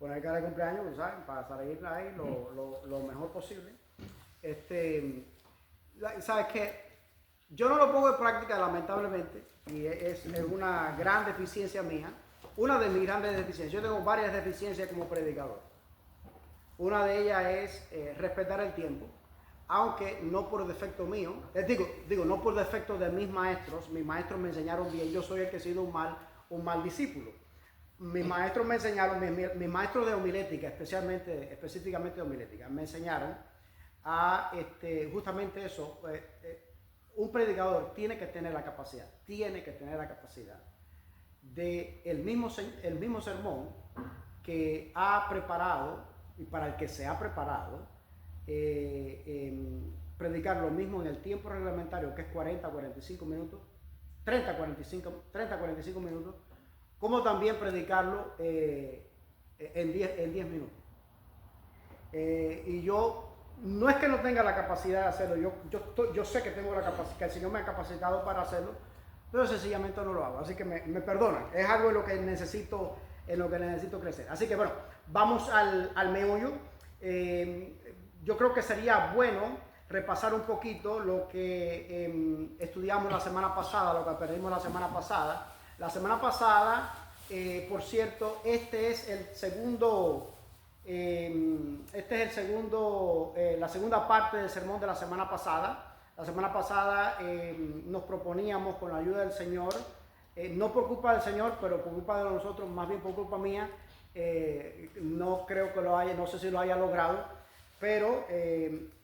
poner cara de cumpleaños, ¿saben? Para salir ahí lo mejor posible. ¿Sabes qué? Yo no lo pongo en práctica, lamentablemente, y es una gran deficiencia mía. Una de mis grandes deficiencias. Yo tengo varias deficiencias como predicador. Una de ellas es respetar el tiempo, aunque no por defecto mío. Digo, no por defecto de mis maestros. Mis maestros me enseñaron bien. Yo soy el que he sido un mal discípulo. Mis maestros me enseñaron, mis maestros de homilética, específicamente de homilética, me enseñaron a justamente eso. Un predicador tiene que tener la capacidad de el mismo sermón que ha preparado y para el que se ha preparado, predicar lo mismo en el tiempo reglamentario, que es 40-45 minutos, 30-45 minutos, como también predicarlo en 10 minutos. Y yo, no es que no tenga la capacidad de hacerlo, yo sé que tengo la capacidad, que el Señor me ha capacitado para hacerlo, pero sencillamente no lo hago. Así que me perdonan, es algo en lo que necesito crecer. Así que bueno, vamos al meollo. Yo creo que sería bueno repasar un poquito lo que estudiamos la semana pasada, lo que aprendimos la semana pasada. La semana pasada, por cierto, la segunda parte del sermón de la semana pasada. La semana pasada nos proponíamos, con la ayuda del Señor, no por culpa del Señor, pero por culpa de nosotros, más bien por culpa mía, no creo que lo haya, no sé si lo haya logrado, pero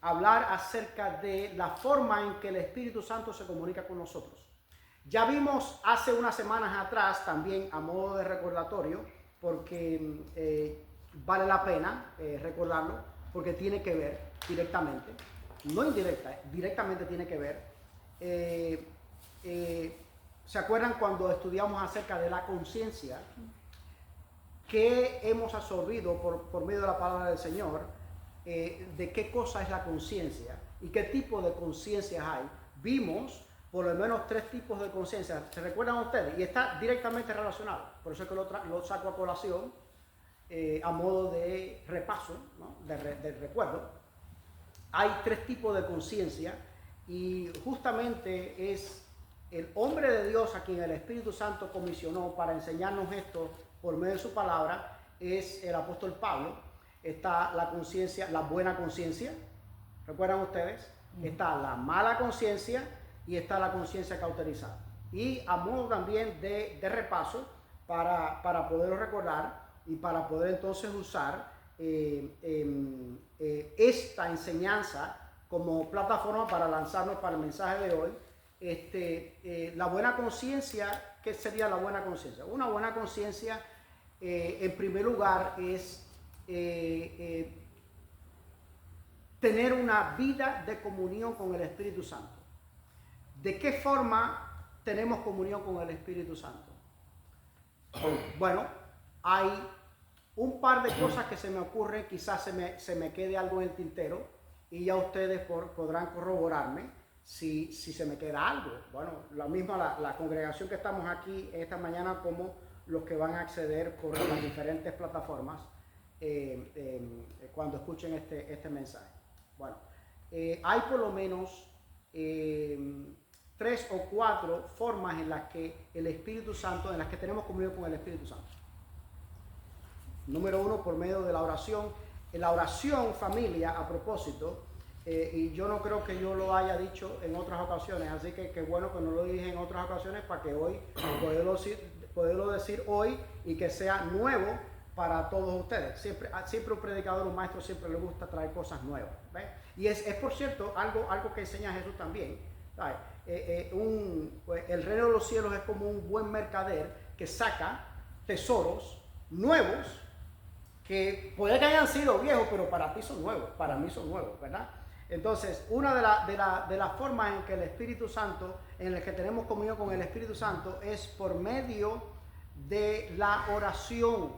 hablar acerca de la forma en que el Espíritu Santo se comunica con nosotros. Ya vimos hace unas semanas atrás, también a modo de recordatorio, porque vale la pena recordarlo, porque tiene que ver directamente, no indirecta, directamente tiene que ver. ¿Se acuerdan cuando estudiamos acerca de la conciencia? ¿Qué hemos absorbido por medio de la palabra del Señor? De qué cosa es la conciencia y qué tipo de conciencias hay. Vimos por lo menos 3 tipos de conciencia. ¿Se recuerdan ustedes? Y está directamente relacionado. Por eso es que lo saco a colación a modo de repaso, ¿no? de recuerdo. Hay 3 tipos de conciencia y justamente es el hombre de Dios a quien el Espíritu Santo comisionó para enseñarnos esto por medio de su palabra, es el apóstol Pablo. Está la conciencia, la buena conciencia, ¿recuerdan ustedes? Está la mala conciencia y está la conciencia cauterizada. Y a modo también de repaso, para poderlo recordar y para poder entonces usar esta enseñanza como plataforma para lanzarnos para el mensaje de hoy. La buena conciencia, ¿qué sería la buena conciencia? Una buena conciencia, en primer lugar, es tener una vida de comunión con el Espíritu Santo. ¿De qué forma tenemos comunión con el Espíritu Santo? Bueno, hay un par de cosas que se me ocurren, quizás se me quede algo en el tintero y ya ustedes podrán corroborarme si se me queda algo. Bueno, la misma la congregación que estamos aquí esta mañana, como los que van a acceder por las diferentes plataformas cuando escuchen este mensaje. Bueno, hay por lo menos 3 o 4 formas en las que el Espíritu Santo, en las que tenemos comunión con el Espíritu Santo. Número 1, por medio de la oración. En la oración, familia, a propósito, y yo no creo que yo lo haya dicho en otras ocasiones, así que qué bueno que no lo dije en otras ocasiones para que hoy poderlo decir hoy y que sea nuevo para todos ustedes. Siempre un predicador, un maestro, siempre le gusta traer cosas nuevas, ¿ves? Y es por cierto algo que enseña Jesús también, ¿sabes? El reino de los cielos es como un buen mercader que saca tesoros nuevos que puede que hayan sido viejos, pero para ti son nuevos, para mí son nuevos, ¿verdad? Entonces, una de las formas en que el Espíritu Santo, en el que tenemos comunión con el Espíritu Santo, es por medio de la oración.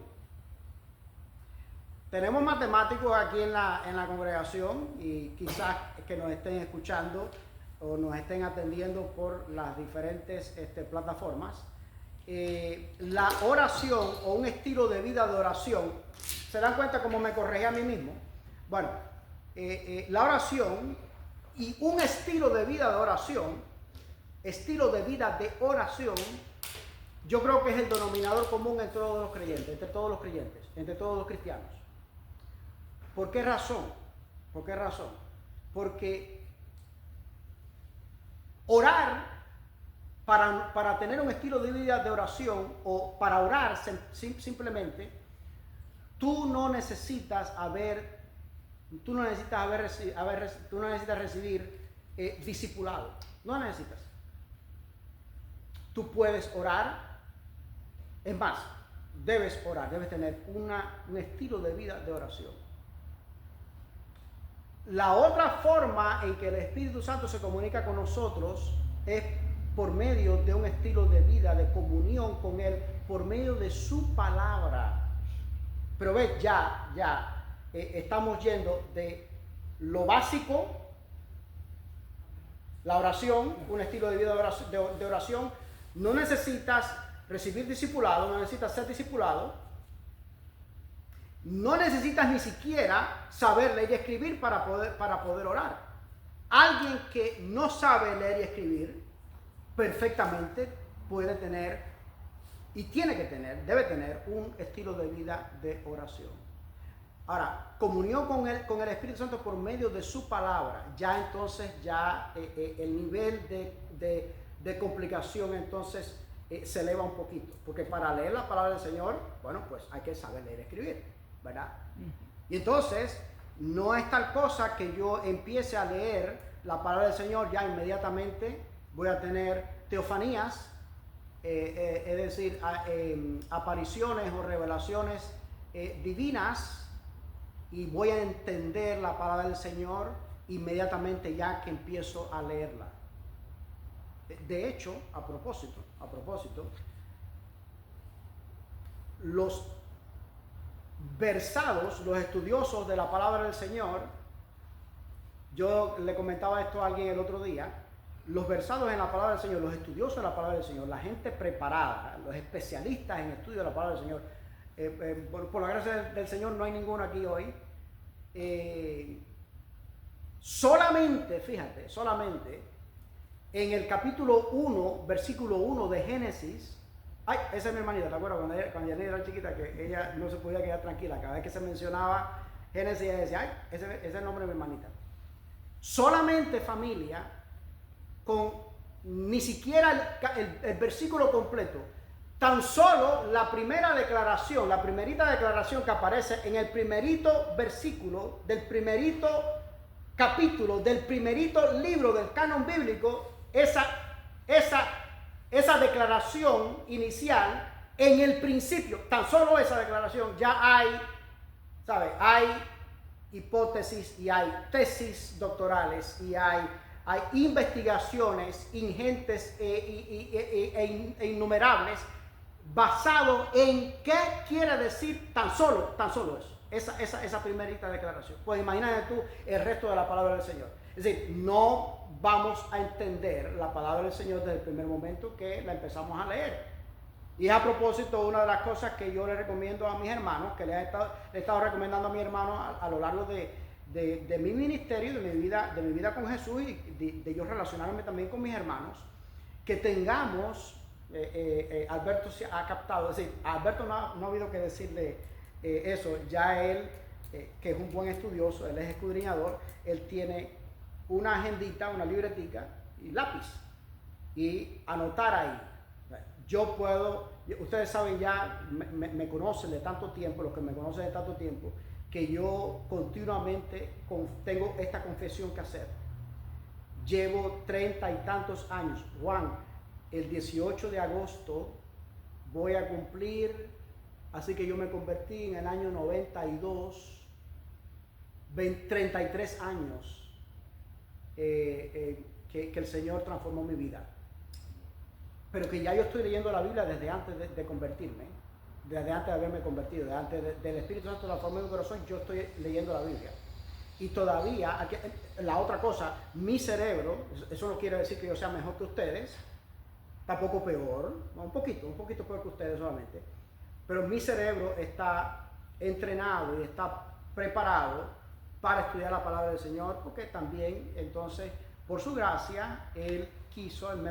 Tenemos matemáticos aquí en la congregación y quizás que nos estén escuchando o nos estén atendiendo por las diferentes plataformas. La oración o un estilo de vida de oración ¿Se dan cuenta cómo me corregí a mí mismo? Bueno, la oración y un estilo de vida de oración, yo creo que es el denominador común entre todos los creyentes, entre todos los cristianos. ¿Por qué razón? Porque orar, para tener un estilo de vida de oración o para orar simplemente, tú no necesitas recibir discipulado. No necesitas. Tú puedes orar. Es más, debes orar, debes tener un estilo de vida de oración. La otra forma en que el Espíritu Santo se comunica con nosotros es por medio de un estilo de vida, de comunión con Él, por medio de su palabra. Pero ves, estamos yendo de lo básico, la oración, un estilo de vida de oración. No necesitas recibir discipulado, no necesitas ser discipulado, no necesitas ni siquiera saber leer y escribir para poder orar. Alguien que no sabe leer y escribir perfectamente puede tener y debe tener un estilo de vida de oración. Ahora, comunión con el Espíritu Santo por medio de su palabra, entonces el nivel de complicación entonces se eleva un poquito, porque para leer la palabra del Señor, bueno, pues hay que saber leer y escribir, ¿verdad? Y entonces no es tal cosa que yo empiece a leer la palabra del Señor, ya inmediatamente voy a tener teofanías, es decir, apariciones o revelaciones divinas, y voy a entender la palabra del Señor inmediatamente ya que empiezo a leerla. De hecho, a propósito, los versados, los estudiosos de la palabra del Señor, yo le comentaba esto a alguien el otro día, los versados en la palabra del Señor, los estudiosos de la palabra del Señor, la gente preparada, los especialistas en estudio de la palabra del Señor, por la gracia del Señor no hay ninguno aquí hoy, solamente en el capítulo 1, versículo 1 de Génesis, esa es mi hermanita, ¿te acuerdas? Cuando Yanira era chiquita, que ella no se podía quedar tranquila, cada vez que se mencionaba Génesis, ella decía, ese es el nombre de mi hermanita. Solamente, familia, con ni siquiera el versículo completo, tan solo la primerita declaración que aparece en el primerito versículo del primerito capítulo del primerito libro del canon bíblico, esa declaración inicial, en el principio, tan solo esa declaración, ya hay hipótesis y hay tesis doctorales y hay investigaciones ingentes e innumerables basado en qué quiere decir tan solo eso, esa primerita declaración. Pues imagínate tú el resto de la palabra del Señor. Es decir, no vamos a entender la palabra del Señor desde el primer momento que la empezamos a leer. Y es a propósito una de las cosas que yo le recomiendo a mis hermanos, que le he estado recomendando a mis hermanos a lo largo de mi ministerio, de mi vida con Jesús y de yo relacionarme también con mis hermanos, que tengamos, Alberto se ha captado, es decir, a Alberto no ha habido que decirle eso, ya él, que es un buen estudioso, él es escudriñador, él tiene una agendita, una libretica y lápiz y anotar ahí. Yo puedo, ustedes saben ya, me conocen de tanto tiempo, los que me conocen de tanto tiempo, que yo continuamente tengo esta confesión que hacer. Llevo 30 y tantos años. Juan, el 18 de agosto voy a cumplir, así que yo me convertí en el año 92, 33 años que el Señor transformó mi vida. Pero que ya yo estoy leyendo la Biblia desde antes de convertirme, desde antes de haberme convertido, desde antes del Espíritu Santo transformó mi corazón, yo estoy leyendo la Biblia. Y todavía, la otra cosa, mi cerebro, eso no quiere decir que yo sea mejor que ustedes, tampoco peor, un poquito peor que ustedes solamente, pero mi cerebro está entrenado y está preparado para estudiar la palabra del Señor, porque también entonces por su gracia Él quiso, Él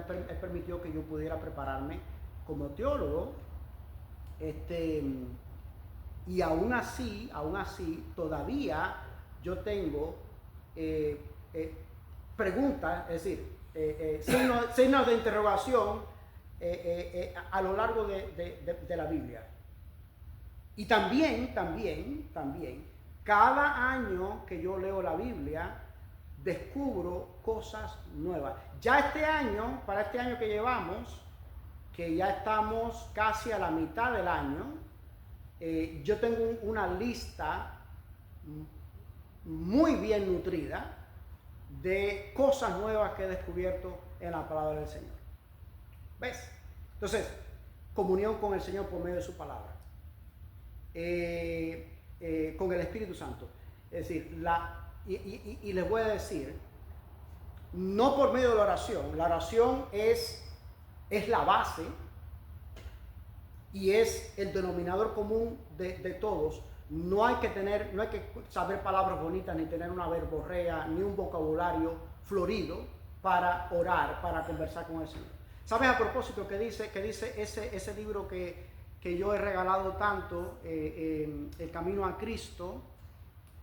permitió que yo pudiera prepararme como teólogo, y aún así todavía yo tengo preguntas, es decir, signos de interrogación a lo largo de la Biblia. Y también, cada año que yo leo la Biblia, descubro cosas nuevas. Ya este año, para este año que llevamos, que ya estamos casi a la mitad del año, yo tengo una lista muy bien nutrida de cosas nuevas que he descubierto en la palabra del Señor. ¿Ves? Entonces, comunión con el Señor por medio de su palabra. Con el Espíritu Santo. Es decir, y les voy a decir, no por medio de la oración es la base y es el denominador común de todos. No hay que saber palabras bonitas, ni tener una verborrea, ni un vocabulario florido para orar, para conversar con el Señor. ¿Sabes a propósito que dice ese libro que yo he regalado tanto, El Camino a Cristo?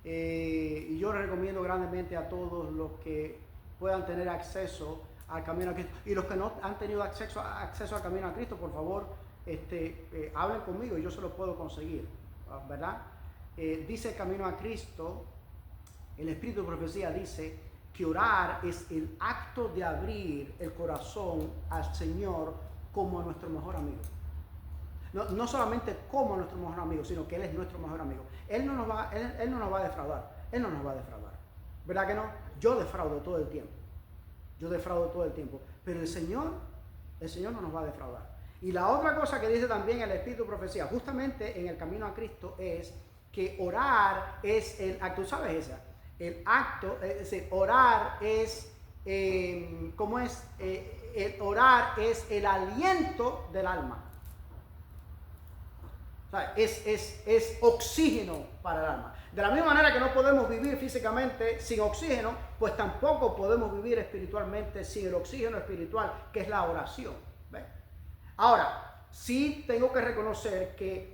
Y yo le recomiendo grandemente a todos los que puedan tener acceso al Camino a Cristo. Y los que no han tenido acceso al Camino a Cristo, por favor, hablen conmigo y yo se lo puedo conseguir, ¿verdad? Dice el Camino a Cristo, el Espíritu de Profecía dice que orar es el acto de abrir el corazón al Señor como a nuestro mejor amigo. No solamente como a nuestro mejor amigo, sino que Él es nuestro mejor amigo. Él no nos va a defraudar. Él no nos va a defraudar. ¿Verdad que no? Yo defraudo todo el tiempo. Pero el Señor no nos va a defraudar. Y la otra cosa que dice también el Espíritu de Profecía, justamente en el Camino a Cristo, es que orar es el acto. ¿Tú sabes esa? El acto, es decir, orar es, ¿cómo es? El orar es el aliento del alma. O sea, es oxígeno para el alma. De la misma manera que no podemos vivir físicamente sin oxígeno, pues tampoco podemos vivir espiritualmente sin el oxígeno espiritual, que es la oración. ¿Ves? Ahora, sí tengo que reconocer que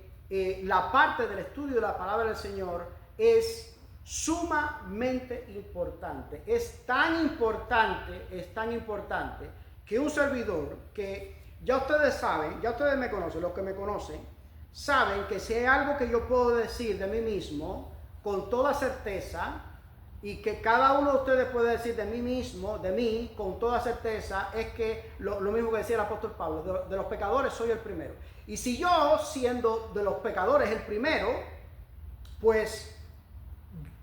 la parte del estudio de la palabra del Señor es sumamente importante. Es tan importante que un servidor, que ya ustedes saben, ya ustedes me conocen, los que me conocen, saben que si hay algo que yo puedo decir de mí mismo con toda certeza, y que cada uno de ustedes puede decir de mí mismo, de mí, con toda certeza, es que lo mismo que decía el apóstol Pablo, de los pecadores soy el primero. Y si yo, siendo de los pecadores el primero, pues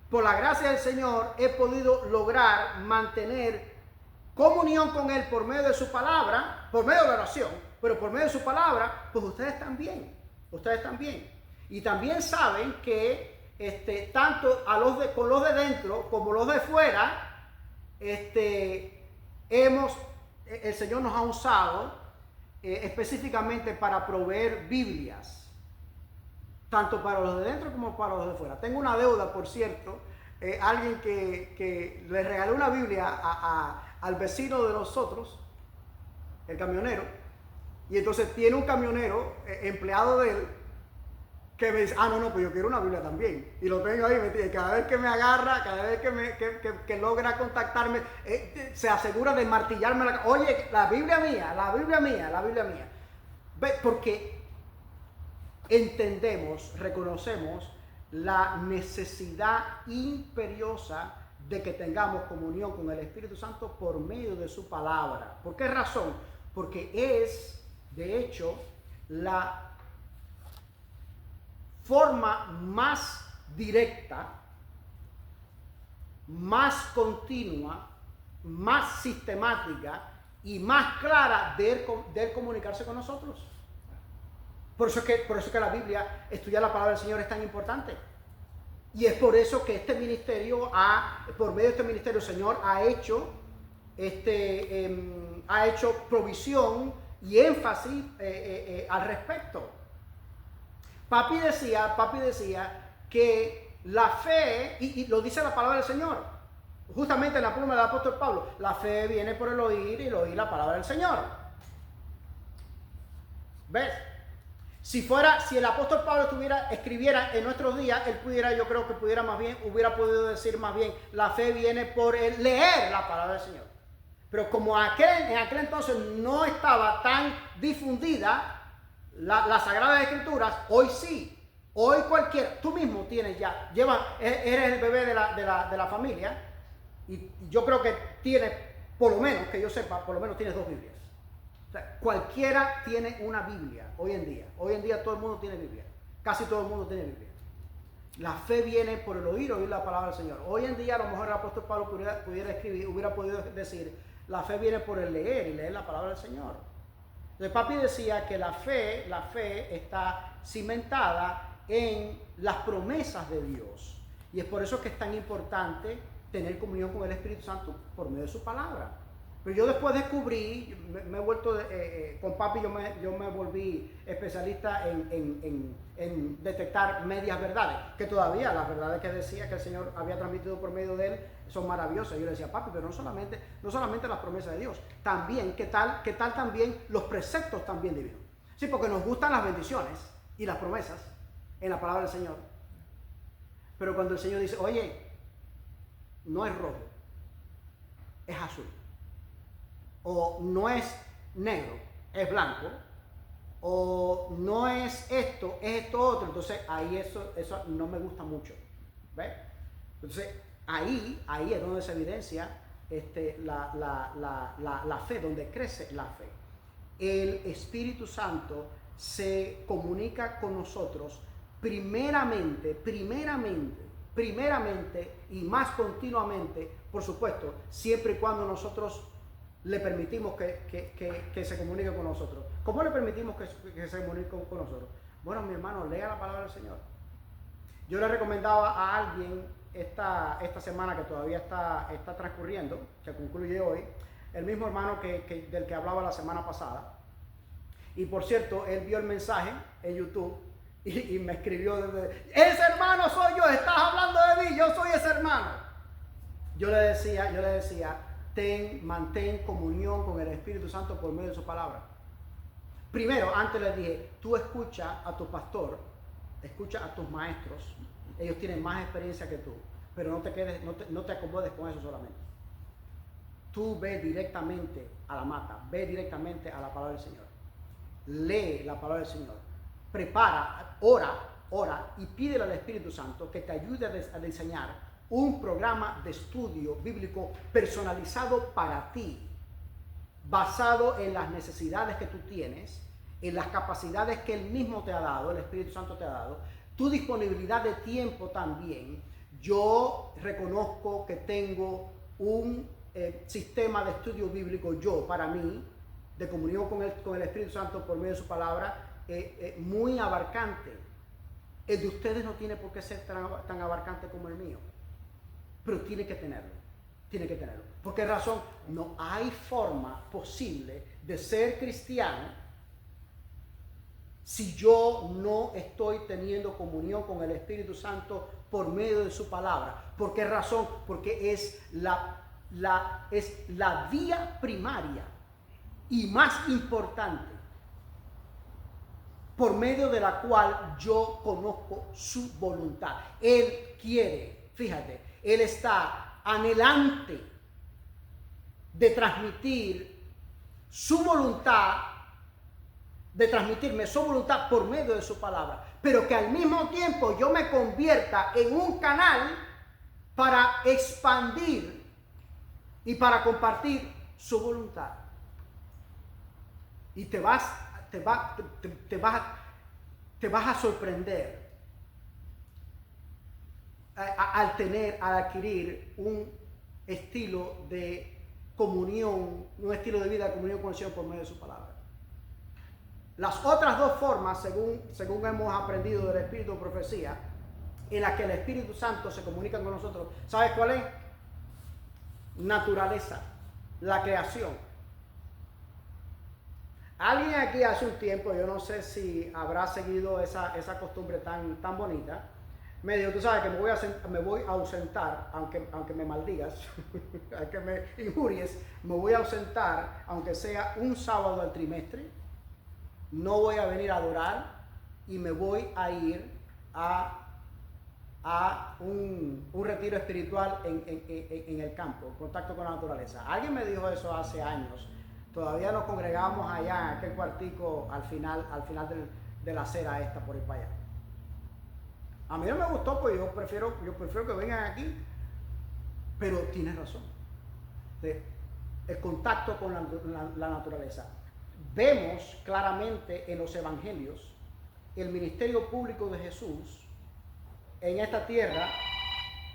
por la gracia del Señor he podido lograr mantener comunión con Él por medio de su palabra, por medio de la oración, pero por medio de su palabra, pues ustedes también. Y también saben que tanto con los de dentro como los de fuera, el Señor nos ha usado específicamente para proveer Biblias, tanto para los de dentro como para los de fuera. Tengo una deuda, por cierto, alguien que le regaló una Biblia al vecino de nosotros, el camionero, y entonces tiene un camionero empleado de él, que me dice, no, pues yo quiero una Biblia también. Y lo tengo ahí metido. Y cada vez que me agarra, cada vez que logra contactarme, se asegura de martillarme oye, la Biblia mía. Porque reconocemos la necesidad imperiosa de que tengamos comunión con el Espíritu Santo por medio de su palabra. ¿Por qué razón? Porque es, de hecho, la forma más directa, más continua, más sistemática y más clara de él comunicarse con nosotros. Por eso es que la Biblia, estudiar la palabra del Señor es tan importante. Y es por eso que este ministerio, por medio de este ministerio, el Señor ha hecho provisión y énfasis al respecto. Papi decía que la fe, y lo dice la palabra del Señor, justamente en la pluma del apóstol Pablo, la fe viene por el oír y el oír la palabra del Señor. ¿Ves? Si el apóstol Pablo escribiera en nuestros días, yo creo que hubiera podido decir más bien, la fe viene por el leer la palabra del Señor. Pero como en aquel entonces no estaba tan difundida las Sagradas Escrituras, hoy sí. Hoy cualquiera, tú mismo tienes eres el bebé de la familia, y yo creo que tienes, por lo menos, que yo sepa, por lo menos tienes 2 Biblias. O sea, cualquiera tiene una Biblia hoy en día. Hoy en día todo el mundo tiene Biblia. Casi todo el mundo tiene Biblia. La fe viene por el oír la palabra del Señor. Hoy en día a lo mejor el apóstol Pablo hubiera podido decir, la fe viene por el leer y leer la palabra del Señor. El papi decía que la fe está cimentada en las promesas de Dios. Y es por eso que es tan importante tener comunión con el Espíritu Santo por medio de su palabra. Pero yo después descubrí, me he vuelto, con papi yo me volví especialista en detectar medias verdades, que todavía las verdades que decía que el Señor había transmitido por medio de él son maravillosas. Yo le decía, papi, pero no solamente las promesas de Dios, también, ¿qué tal también los preceptos también divinos? Sí, porque nos gustan las bendiciones y las promesas en la palabra del Señor. Pero cuando el Señor dice, oye, no es rojo, es azul. O no es negro, es blanco. O no es esto, es esto otro. Entonces ahí eso no me gusta mucho. ¿Ves? Entonces ahí es donde se evidencia la fe, donde crece la fe. El Espíritu Santo se comunica con nosotros primeramente y más continuamente, por supuesto, siempre y cuando nosotros le permitimos que se comunique con nosotros. ¿Cómo le permitimos que se comunique con nosotros? Bueno, mi hermano, lea la palabra del Señor. Yo le recomendaba a alguien esta semana que todavía está transcurriendo, que concluye hoy, el mismo hermano del que hablaba la semana pasada. Y por cierto, él vio el mensaje en YouTube y me escribió ese hermano soy yo, estás hablando de mí, yo soy ese hermano. Yo le decía, mantén comunión con el Espíritu Santo por medio de su palabra. Primero, antes les dije, tú escucha a tu pastor, escucha a tus maestros, ellos tienen más experiencia que tú, pero no te acomodes con eso solamente. Tú ve directamente a la mata, ve directamente a la palabra del Señor. Lee la palabra del Señor. Prepara, ora y pídele al Espíritu Santo que te ayude a diseñar un programa de estudio bíblico personalizado para ti, basado en las necesidades que tú tienes, en las capacidades que Él mismo te ha dado, el Espíritu Santo te ha dado, tu disponibilidad de tiempo también. Yo reconozco que tengo un sistema de estudio bíblico para mí, de comunión con el Espíritu Santo por medio de su palabra, muy abarcante. El de ustedes no tiene por qué ser tan abarcante como el mío, pero tiene que tenerlo. ¿Por qué razón? No hay forma posible de ser cristiano si yo no estoy teniendo comunión con el Espíritu Santo por medio de su palabra. ¿Por qué razón? Porque es la vía primaria y más importante por medio de la cual yo conozco su voluntad. Él quiere, fíjate, Él está anhelante de transmitir su voluntad, de transmitirme su voluntad por medio de su palabra, pero que al mismo tiempo yo me convierta en un canal para expandir y para compartir su voluntad. Y te vas a sorprender al adquirir un estilo de comunión, un estilo de vida de comunión con el Señor por medio de su palabra. Las otras dos formas, según hemos aprendido del Espíritu de Profecía, en las que el Espíritu Santo se comunica con nosotros, ¿sabes cuál es? Naturaleza, la creación. Alguien aquí hace un tiempo, yo no sé si habrá seguido esa costumbre tan bonita, me dijo, tú sabes que me voy a ausentar, aunque me maldigas, aunque me injuries, me voy a ausentar, aunque sea un sábado al trimestre, no voy a venir a adorar y me voy a ir a un retiro espiritual en el campo, en contacto con la naturaleza. Alguien me dijo eso hace años. Todavía nos congregábamos allá en aquel cuartico al final de la acera esta por ir para allá. A mí no me gustó, pues yo prefiero que vengan aquí, pero tienes razón. El contacto con la naturaleza. Vemos claramente en los evangelios el ministerio público de Jesús en esta tierra,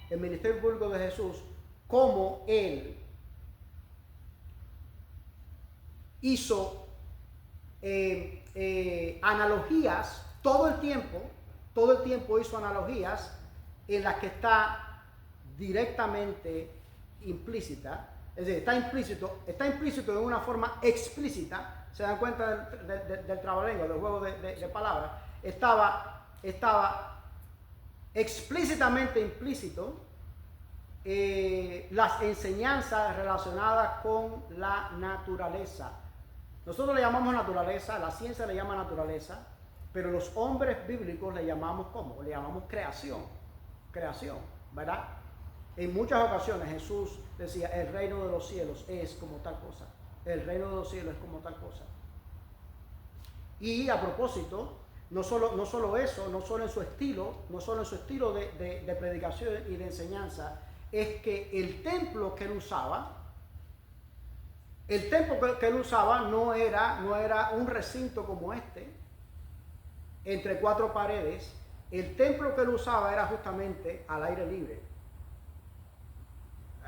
el ministerio público de Jesús, cómo Él hizo analogías todo el tiempo hizo analogías en las que está directamente implícita, es decir, está implícito de una forma explícita. Se dan cuenta del trabalengua, del juego de palabras. Estaba explícitamente implícito las enseñanzas relacionadas con la naturaleza. Nosotros le llamamos naturaleza, la ciencia le llama naturaleza, pero los hombres bíblicos le llamamos ¿cómo? Le llamamos creación, ¿verdad? En muchas ocasiones Jesús decía, el reino de los cielos es como tal cosa, el reino de los cielos es como tal cosa. Y a propósito, no solo eso, no solo en su estilo de predicación y de enseñanza, es que el templo que él usaba no era un recinto como este, entre cuatro paredes. El templo que él usaba era justamente al aire libre,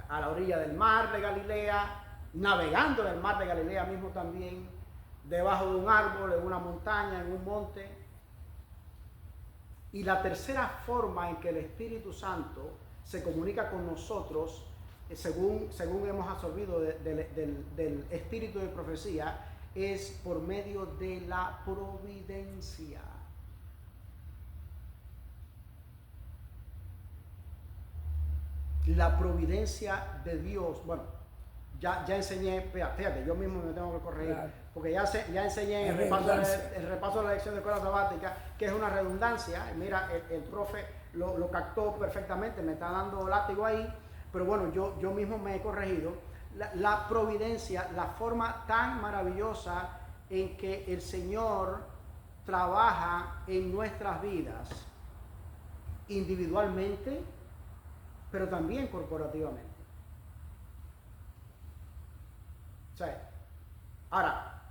a la orilla del mar de Galilea, navegando en el mar de Galilea mismo también, debajo de un árbol, en una montaña, en un monte. Y la tercera forma en que el Espíritu Santo se comunica con nosotros, según hemos absorbido del espíritu de profecía, es por medio de la providencia. La providencia de Dios. Bueno, ya enseñé, fíjate, yo mismo me tengo que corregir, claro, porque ya enseñé en el repaso de la lección de escuela sabática, que es una redundancia. Mira, el profe lo captó perfectamente, me está dando látigo ahí, pero bueno, yo mismo me he corregido. La providencia, la forma tan maravillosa en que el Señor trabaja en nuestras vidas, individualmente, pero también corporativamente. O sea, ahora,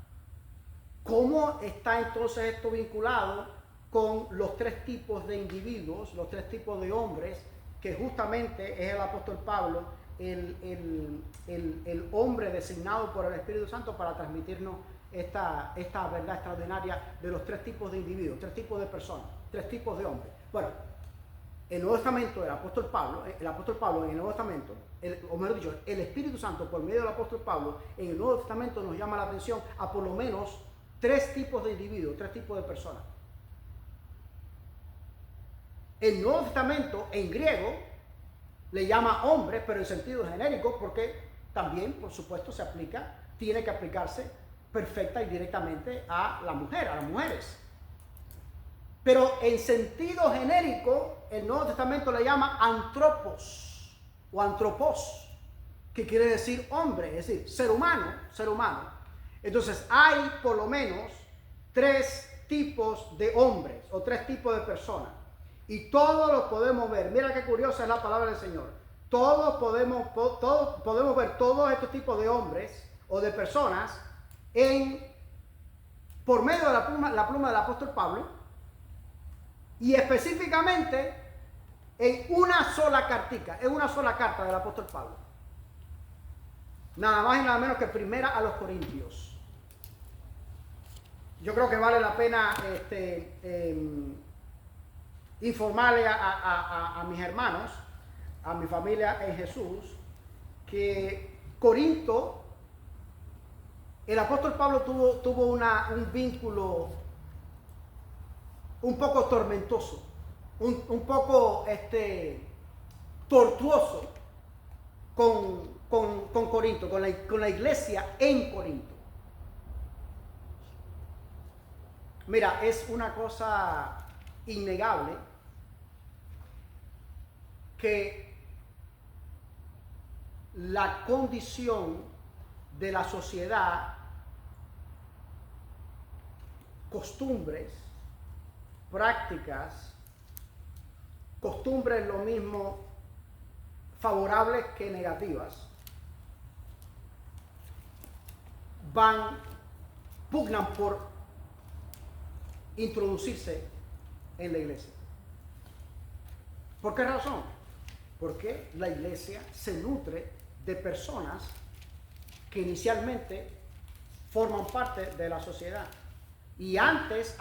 ¿cómo está entonces esto vinculado con los tres tipos de individuos, los tres tipos de hombres, que justamente es el apóstol Pablo, el hombre designado por el Espíritu Santo para transmitirnos esta verdad extraordinaria de los tres tipos de individuos, tres tipos de personas, tres tipos de hombres? Bueno, el Nuevo Testamento, el apóstol Pablo en el Nuevo Testamento, o mejor dicho, el Espíritu Santo por medio del apóstol Pablo en el Nuevo Testamento nos llama la atención a por lo menos tres tipos de individuos, tres tipos de personas. El Nuevo Testamento en griego le llama hombres, pero en sentido genérico, porque también, por supuesto, tiene que aplicarse perfecta y directamente a la mujer, a las mujeres. Pero en sentido genérico, el Nuevo Testamento le llama antropos o antropos, que quiere decir hombre, es decir, ser humano. Entonces hay por lo menos tres tipos de hombres o tres tipos de personas. Y todos los podemos ver. Mira qué curiosa es la palabra del Señor. Todos podemos ver todos estos tipos de hombres o de personas por medio de la pluma del apóstol Pablo, y específicamente en una sola carta del apóstol Pablo. Nada más y nada menos que primera a los Corintios. Yo creo que vale la pena informarle a mis hermanos, a mi familia en Jesús, que Corinto el apóstol Pablo tuvo un vínculo un poco tormentoso, un poco tortuoso con Corinto, con la iglesia en Corinto. Mira, es una cosa innegable que la condición de la sociedad, costumbres, prácticas, costumbres lo mismo favorables que negativas, pugnan por introducirse en la iglesia. ¿Por qué razón? Porque la iglesia se nutre de personas que inicialmente forman parte de la sociedad. Y antes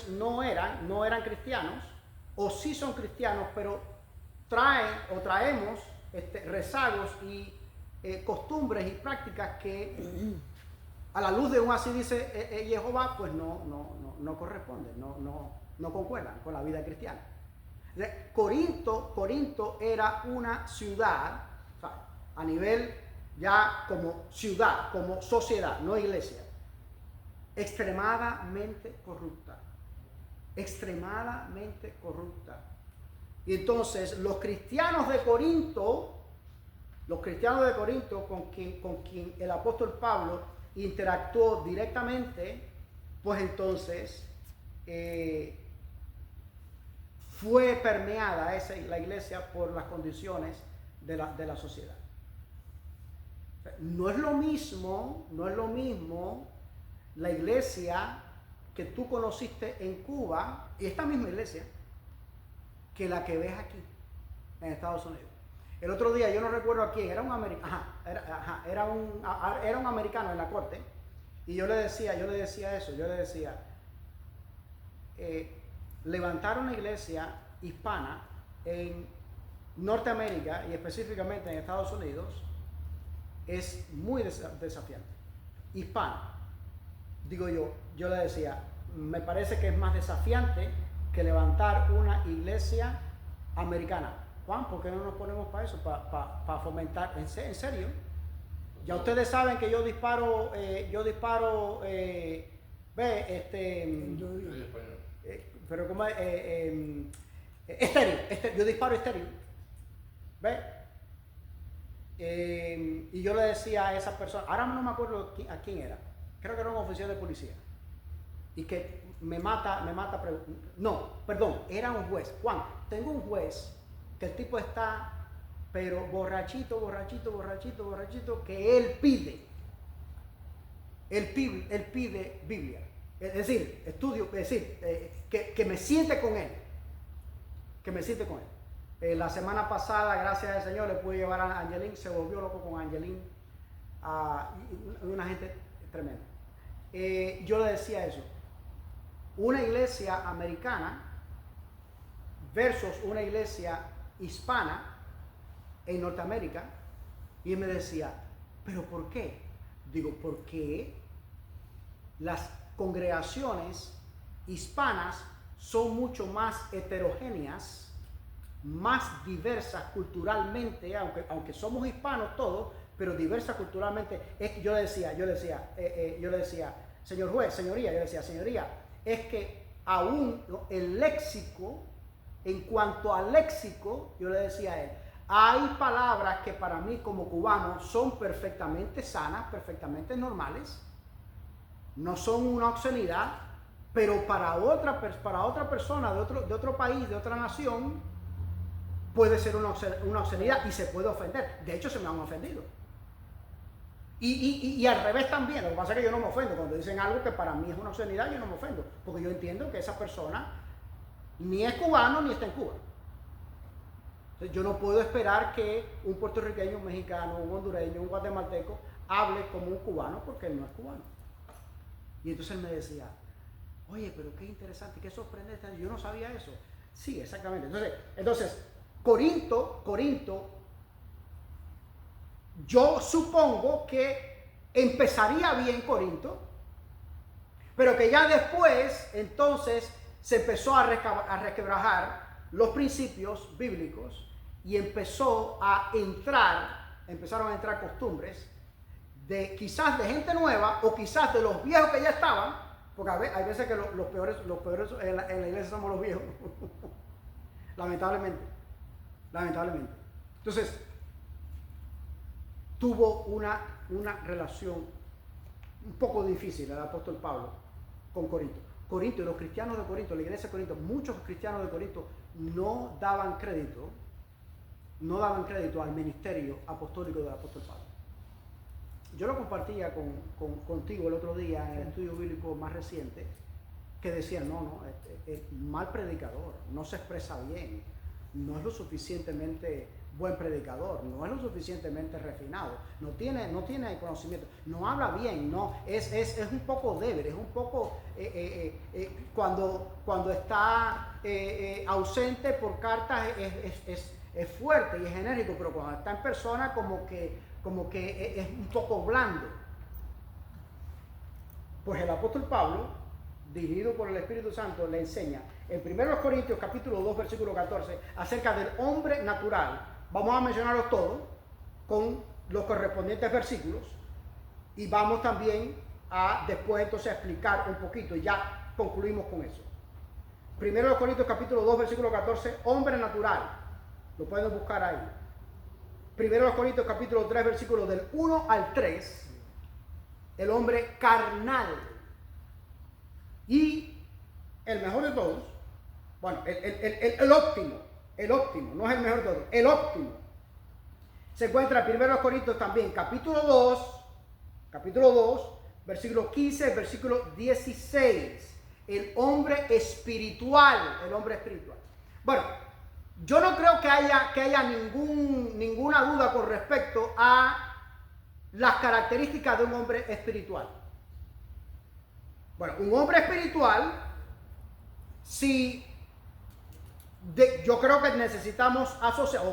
no eran cristianos, o sí son cristianos, pero traemos rezagos y costumbres y prácticas que a la luz de un así dice Jehová, pues no corresponden, no concuerdan con la vida cristiana. Corinto era una ciudad, o sea, a nivel ya como ciudad, como sociedad, no iglesia, extremadamente corrupta. Y entonces los cristianos de Corinto con quien el apóstol Pablo interactuó directamente, pues entonces fue permeada la iglesia por las condiciones de la sociedad. No es lo mismo la iglesia que tú conociste en Cuba y esta misma iglesia que la que ves aquí en Estados Unidos. El otro día, yo no recuerdo a quién, era un americano, era un americano en la corte, y yo le decía levantar una iglesia hispana en Norteamérica y específicamente en Estados Unidos es muy desafiante. Hispana, digo yo le decía, me parece que es más desafiante que levantar una iglesia americana. Juan, ¿por qué no nos ponemos para eso? Para fomentar, en serio. Ya ustedes saben que yo disparo, pero como estéreo, yo disparo estéreo, ¿ve? Y yo le decía a esa persona, ahora no me acuerdo a quién era, creo que era un oficial de policía, y que era un juez. Juan, tengo un juez que el tipo está, pero borrachito, que él pide Biblia, es decir, que me siente con él, la semana pasada, gracias al Señor, le pude llevar a Angelín, se volvió loco con Angelín, una gente tremenda. Yo le decía eso, una iglesia americana versus una iglesia hispana en Norteamérica, y él me decía, ¿pero por qué? Digo, porque las congregaciones hispanas son mucho más heterogéneas, más diversas culturalmente, aunque somos hispanos todos, pero diversas culturalmente. Yo le decía, señor juez, señoría, es que aún el léxico, en cuanto al léxico, yo le decía a él, hay palabras que para mí como cubano son perfectamente sanas, perfectamente normales, no son una obscenidad, pero para otra persona de otro país, de otra nación, puede ser una obscenidad y se puede ofender. De hecho, se me han ofendido. Y al revés también. Lo que pasa es que yo no me ofendo. Cuando dicen algo que para mí es una obscenidad, yo no me ofendo, porque yo entiendo que esa persona ni es cubano ni está en Cuba. Entonces, yo no puedo esperar que un puertorriqueño, un mexicano, un hondureño, un guatemalteco hable como un cubano, porque él no es cubano. Y entonces él me decía, oye, pero qué interesante, qué sorprendente, yo no sabía eso. Sí, exactamente. Entonces Corinto, yo supongo que empezaría bien Corinto, pero que ya después entonces se empezó a resquebrajar los principios bíblicos y empezaron a entrar costumbres de quizás de gente nueva o quizás de los viejos que ya estaban, porque hay veces que los peores en la iglesia somos los viejos, lamentablemente. Entonces, tuvo una relación un poco difícil el apóstol Pablo con Corinto. Corinto y los cristianos de Corinto, la iglesia de Corinto, muchos cristianos de Corinto no daban crédito al ministerio apostólico del apóstol Pablo. Yo lo compartía contigo el otro día en el estudio bíblico más reciente, que decían, no, es mal predicador, no se expresa bien, no es lo suficientemente buen predicador, no es lo suficientemente refinado, no tiene conocimiento, no habla bien, no es un poco débil, es un poco cuando está ausente por cartas es fuerte y es enérgico, pero cuando está en persona como que es un poco blando. Pues el apóstol Pablo, dirigido por el Espíritu Santo, le enseña en 1 Corintios capítulo 2 versículo 14 acerca del hombre natural. Vamos a mencionarlos todos con los correspondientes versículos y vamos también a después entonces a explicar un poquito y ya concluimos con eso. 1 Corintios capítulo 2 versículo 14, hombre natural, lo pueden buscar ahí. 1 Corintios capítulo 3 versículo del 1 al 3, el hombre carnal. Y el mejor de todos, bueno, el óptimo, no es el mejor de todos, el óptimo, se encuentra en 1 Corintios también, capítulo 2, versículo 15, versículo 16, el hombre espiritual. Bueno, yo no creo que haya ninguna duda con respecto a las características de un hombre espiritual. Bueno, un hombre espiritual, yo creo que necesitamos asociar,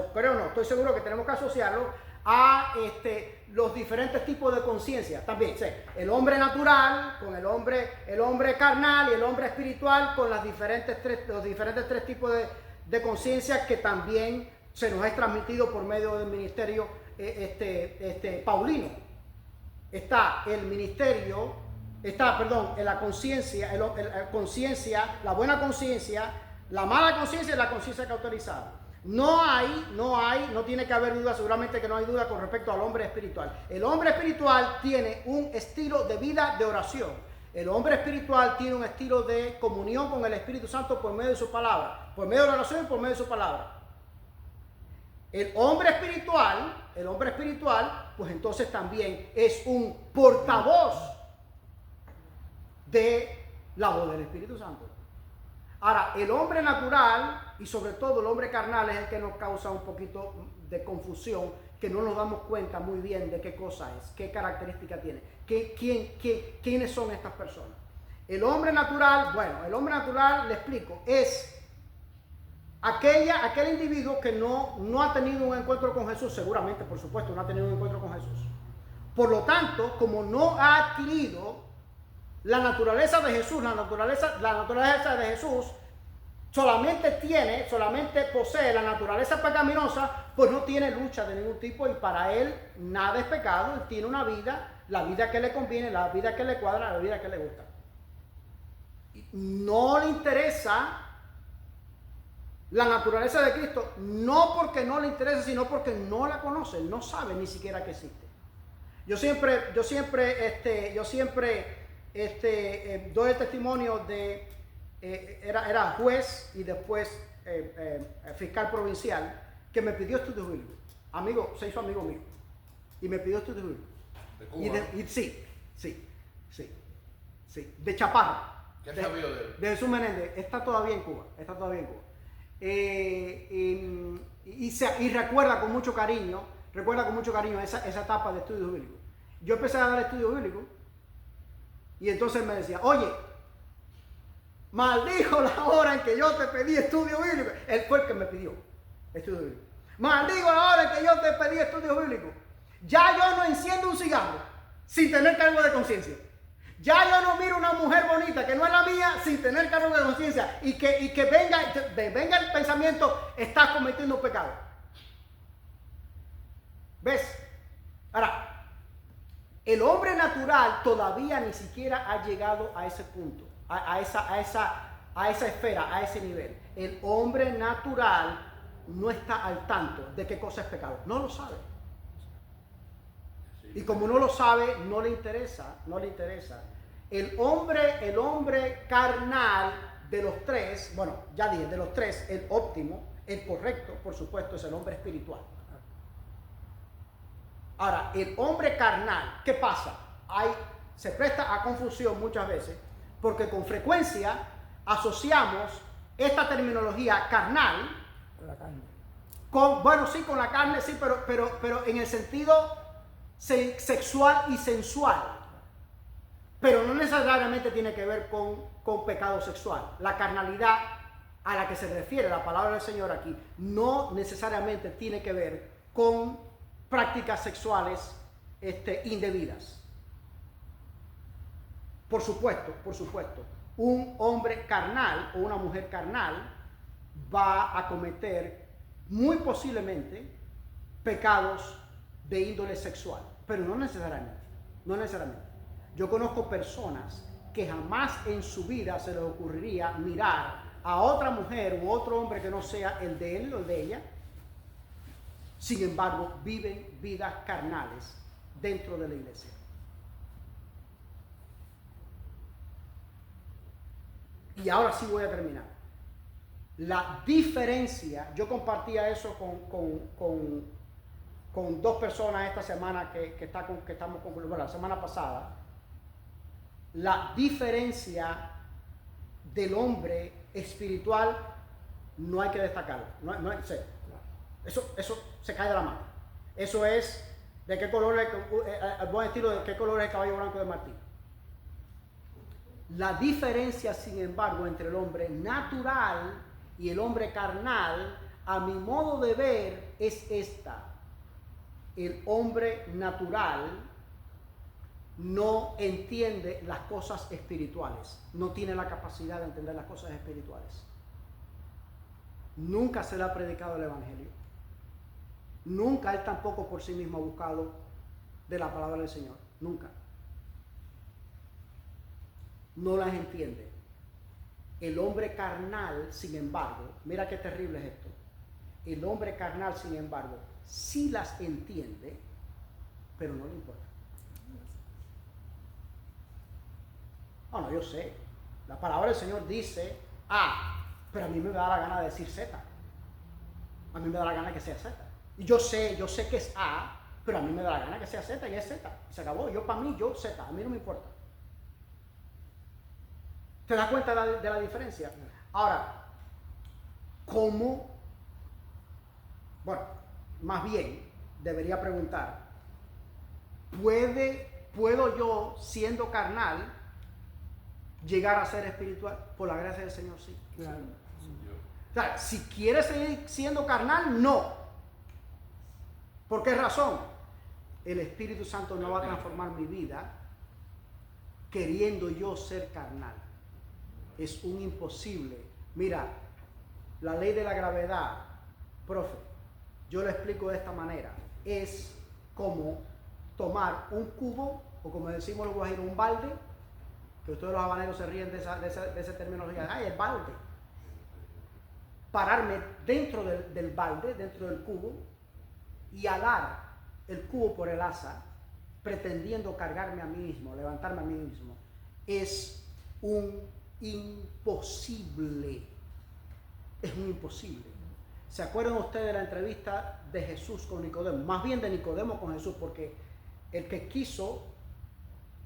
estoy seguro que tenemos que asociarlo a los diferentes tipos de conciencia. También, el hombre natural con el hombre carnal y el hombre espiritual con los diferentes tres tipos de conciencia que también se nos es transmitido por medio del ministerio paulino. Está el ministerio, la conciencia, la buena conciencia, la mala conciencia y la conciencia cauterizada. No tiene que haber duda, seguramente que no hay duda con respecto al hombre espiritual. El hombre espiritual tiene un estilo de vida de oración. El hombre espiritual tiene un estilo de comunión con el Espíritu Santo por medio de su palabra, por medio de la oración y por medio de su palabra. El hombre espiritual, pues entonces también es un portavoz de la voz del Espíritu Santo. Ahora, el hombre natural y sobre todo el hombre carnal es el que nos causa un poquito de confusión, que no nos damos cuenta muy bien de qué cosa es, qué característica tiene, quiénes son estas personas. El hombre natural, le explico, es aquel individuo que no ha tenido un encuentro con Jesús, seguramente, por supuesto, no ha tenido un encuentro con Jesús. Por lo tanto, como no ha adquirido la naturaleza de Jesús, la naturaleza de Jesús solamente posee la naturaleza pecaminosa, pues no tiene lucha de ningún tipo y para él nada es pecado. Él tiene una vida, la vida que le conviene, la vida que le cuadra, la vida que le gusta. No le interesa la naturaleza de Cristo, no porque no le interesa, sino porque no la conoce, no sabe ni siquiera que existe. Yo siempre doy el testimonio de era juez y después fiscal provincial que me pidió estudios bíblicos. Se hizo amigo mío y me pidió estudios bíblicos. ¿De Cuba? Sí. De Chaparra. ¿Qué sabía de él? De Jesús Menéndez. Está todavía en Cuba. Y recuerda con mucho cariño esa etapa de estudios bíblicos. Yo empecé a dar estudios bíblicos y entonces me decía, oye, maldijo la hora en que yo te pedí estudio bíblico. Él fue el que me pidió estudio bíblico. Maldigo la hora en que yo te pedí estudio bíblico. Ya yo no enciendo un cigarro sin tener cargo de conciencia. Ya yo no miro una mujer bonita que no es la mía sin tener cargo de conciencia y que venga el pensamiento, estás cometiendo un pecado. ¿Ves? Ahora, el hombre natural todavía ni siquiera ha llegado a ese punto, a esa esfera, a ese nivel. El hombre natural no está al tanto de qué cosa es pecado, no lo sabe. Y como no lo sabe, no le interesa. El hombre carnal de los tres, bueno, ya dije, de los tres, el óptimo, el correcto, por supuesto, es el hombre espiritual. Ahora, el hombre carnal, ¿qué pasa? Se presta a confusión muchas veces, porque con frecuencia asociamos esta terminología carnal Con la carne. con la carne, sí, pero en el sentido sexual y sensual. Pero no necesariamente tiene que ver con pecado sexual. La carnalidad a la que se refiere la palabra del Señor aquí no necesariamente tiene que ver con prácticas sexuales indebidas. Por supuesto, un hombre carnal o una mujer carnal va a cometer muy posiblemente pecados de índole sexual, pero no necesariamente. Yo conozco personas que jamás en su vida se les ocurriría mirar a otra mujer u otro hombre que no sea el de él o el de ella. Sin embargo, viven vidas carnales dentro de la iglesia. Y ahora sí voy a terminar. La diferencia, yo compartía eso con dos personas esta semana la semana pasada. La diferencia del hombre espiritual no hay que destacarlo. Eso se cae de la mano. Eso es de qué color al buen estilo de qué color es el caballo blanco de Martín. La diferencia, sin embargo, entre el hombre natural y el hombre carnal, a mi modo de ver, es esta. El hombre natural no entiende las cosas espirituales, no tiene la capacidad de entender las cosas espirituales. Nunca se le ha predicado el evangelio. Nunca él tampoco por sí mismo ha buscado de la palabra del Señor. Nunca. No las entiende. El hombre carnal, sin embargo, mira qué terrible es esto. El hombre carnal, sin embargo, sí las entiende, pero no le importa. No, yo sé. La palabra del Señor dice A, pero a mí me da la gana de decir Z. A mí me da la gana que sea Z. Y yo sé que es A, pero a mí me da la gana que sea Z y es Z. Se acabó. Para mí, Z. A mí no me importa. ¿Te das cuenta de la diferencia? Ahora, ¿cómo? Bueno, más bien, debería preguntar, ¿puedo yo, siendo carnal, llegar a ser espiritual? Por la gracia del Señor, sí. Claro. O sea, si quieres seguir siendo carnal, no. ¿Por qué razón? El Espíritu Santo no va a transformar mi vida queriendo yo ser carnal. Es un imposible. Mira, la ley de la gravedad, profe, yo lo explico de esta manera. Es como tomar un cubo, o como decimos los guajiros, un balde, que ustedes los habaneros se ríen de esa terminología. ¡Ay, el balde! Pararme dentro del balde, dentro del cubo, y alar el cubo por el asa, pretendiendo cargarme a mí mismo, levantarme a mí mismo. Es un imposible. Es un imposible. ¿Se acuerdan ustedes de la entrevista de Jesús con Nicodemo? Más bien de Nicodemo con Jesús, porque el que quiso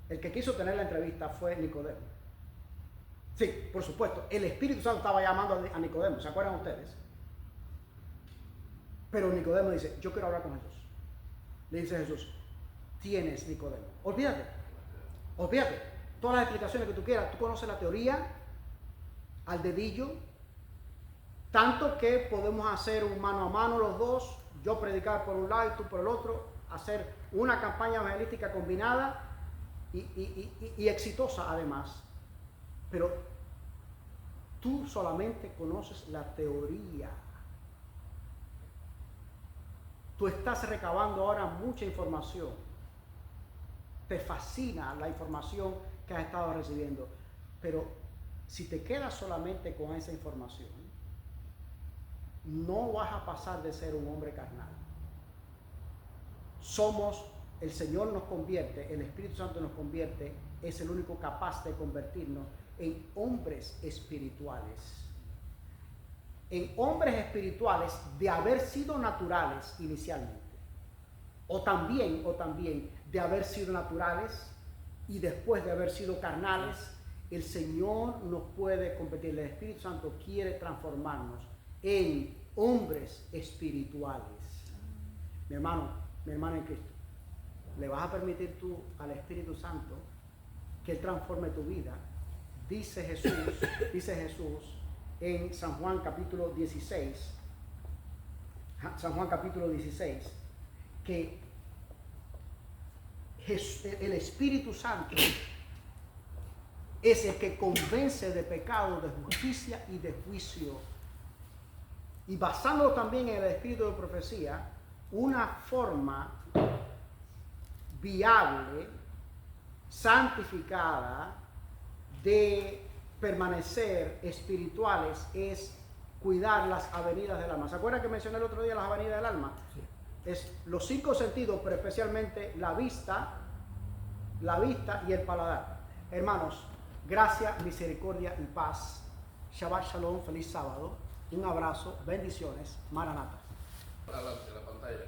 tener la entrevista fue Nicodemo. Sí, por supuesto, el Espíritu Santo estaba llamando a Nicodemo, ¿se acuerdan ustedes? Pero Nicodemo dice, yo quiero hablar con Jesús. Le dice Jesús, tienes Nicodemo. Olvídate. Todas las explicaciones que tú quieras, tú conoces la teoría al dedillo, tanto que podemos hacer un mano a mano los dos, yo predicar por un lado y tú por el otro, hacer una campaña evangelística combinada y exitosa además, pero tú solamente conoces la teoría. Tú estás recabando ahora mucha información. Te fascina la información que has estado recibiendo, pero si te quedas solamente con esa información, no vas a pasar de ser un hombre carnal. El Señor nos convierte, el Espíritu Santo nos convierte, es el único capaz de convertirnos en hombres espirituales. En hombres espirituales de haber sido naturales inicialmente. O también de haber sido naturales y después de haber sido carnales, el Señor nos puede convertir. El Espíritu Santo quiere transformarnos en hombres espirituales. Mi hermano en Cristo, ¿le vas a permitir tú al Espíritu Santo que Él transforme tu vida? Dice Jesús en San Juan capítulo 16, que el Espíritu Santo es el que convence de pecado, de justicia y de juicio. Y basándolo también en el espíritu de profecía, una forma viable, santificada de permanecer espirituales es cuidar las avenidas del alma. ¿Se acuerdan que mencioné el otro día las avenidas del alma? Sí. Es los 5 sentidos, pero especialmente la vista y el paladar. Hermanos, gracia, misericordia y paz. Shabbat Shalom, feliz sábado. Un abrazo, bendiciones, Maranata. Adelante, la pantalla.